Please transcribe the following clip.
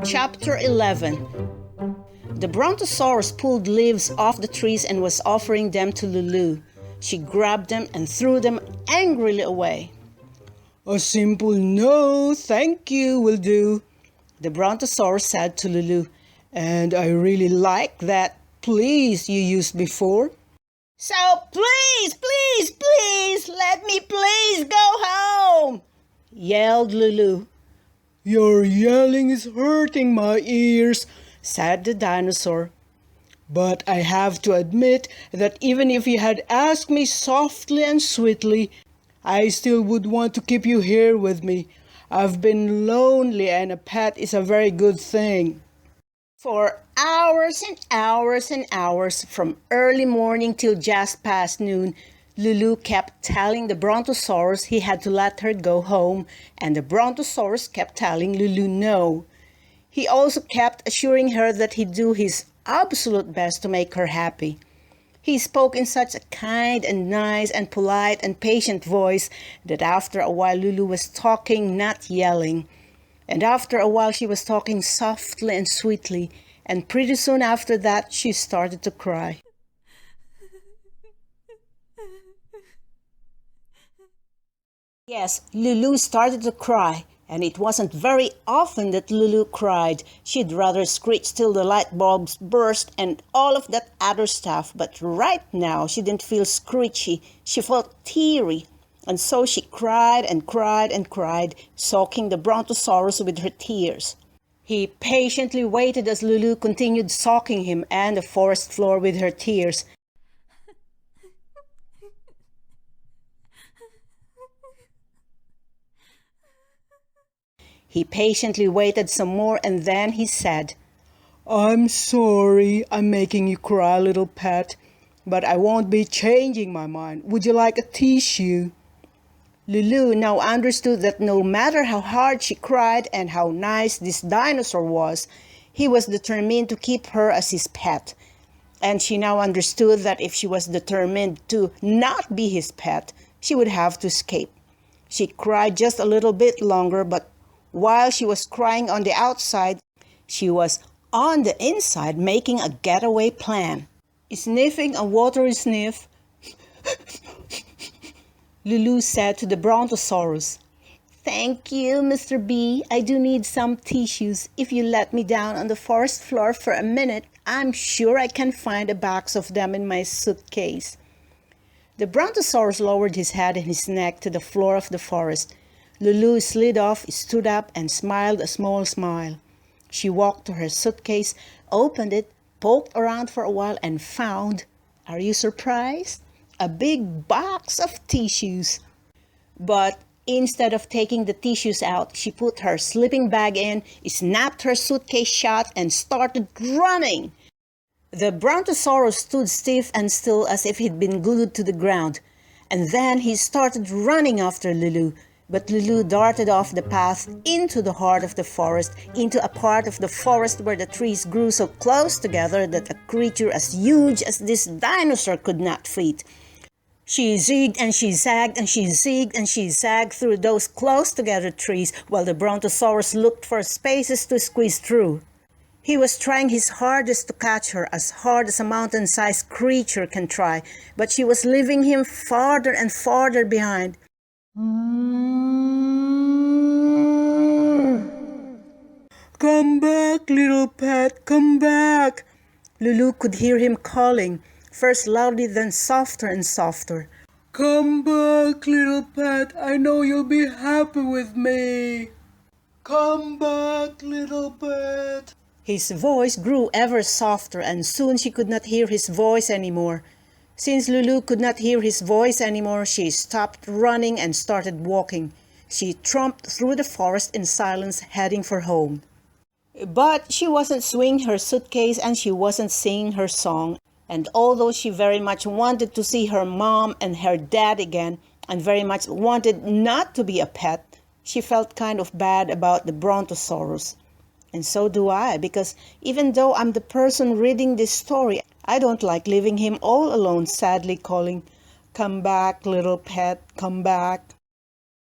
Chapter 11. The Brontosaurus pulled leaves off the trees and was offering them to Lulu. She grabbed them and threw them angrily away. "A simple no, thank you, will do," the Brontosaurus said to Lulu. "And I really like that 'please' you used before. So please, let me please go home," yelled Lulu. "Your yelling is hurting my ears," said the dinosaur. "But I have to admit that even if you had asked me softly and sweetly, I still would want to keep you here with me. I've been lonely and a pet is a very good thing." For hours and hours and hours, from early morning till just past noon, Lulu kept telling the Brontosaurus he had to let her go home, and the Brontosaurus kept telling Lulu no. He also kept assuring her that he'd do his absolute best to make her happy. He spoke in such a kind and nice and polite and patient voice that after a while Lulu was talking, not yelling. And after a while she was talking softly and sweetly, and pretty soon after that she started to cry. Yes, Lulu started to cry, and it wasn't very often that Lulu cried. She'd rather screech till the light bulbs burst and all of that other stuff, but right now she didn't feel screechy, she felt teary. And so she cried and cried and cried, soaking the Brontosaurus with her tears. He patiently waited as Lulu continued soaking him and the forest floor with her tears. He patiently waited some more and then he said, "I'm sorry I'm making you cry, little pet, but I won't be changing my mind. Would you like a tissue?" Lulu now understood that no matter how hard she cried and how nice this dinosaur was, he was determined to keep her as his pet. And she now understood that if she was determined to not be his pet, she would have to escape. She cried just a little bit longer, but while she was crying on the outside, she was on the inside making a getaway plan. Sniffing a watery sniff, Lulu said to the Brontosaurus, "Thank you, Mr. B. I do need some tissues. If you let me down on the forest floor for a minute, I'm sure I can find a box of them in my suitcase." The Brontosaurus lowered his head and his neck to the floor of the forest. Lulu slid off, stood up, and smiled a small smile. She walked to her suitcase, opened it, poked around for a while, and found, are you surprised? A big box of tissues. But instead of taking the tissues out, she put her sleeping bag in, snapped her suitcase shut, and started running. The Brontosaurus stood stiff and still as if he'd been glued to the ground. And then he started running after Lulu. But Lulu darted off the path into the heart of the forest, into a part of the forest where the trees grew so close together that a creature as huge as this dinosaur could not fit. She zigged and she zagged and she zigged and she zagged through those close together trees while the Brontosaurus looked for spaces to squeeze through. He was trying his hardest to catch her, as hard as a mountain-sized creature can try, but she was leaving him farther and farther behind. "Come back, little pet, come back!" Lulu could hear him calling, first loudly then softer and softer. "Come back, little pet, I know you'll be happy with me. Come back, little pet." His voice grew ever softer and soon she could not hear his voice anymore. Since Lulu could not hear his voice anymore, she stopped running and started walking. She tromped through the forest in silence, heading for home. But she wasn't swinging her suitcase and she wasn't singing her song. And although she very much wanted to see her mom and her dad again, and very much wanted not to be a pet, she felt kind of bad about the Brontosaurus. And so do I, because even though I'm the person reading this story, I don't like leaving him all alone, sadly calling, "Come back, little pet, come back."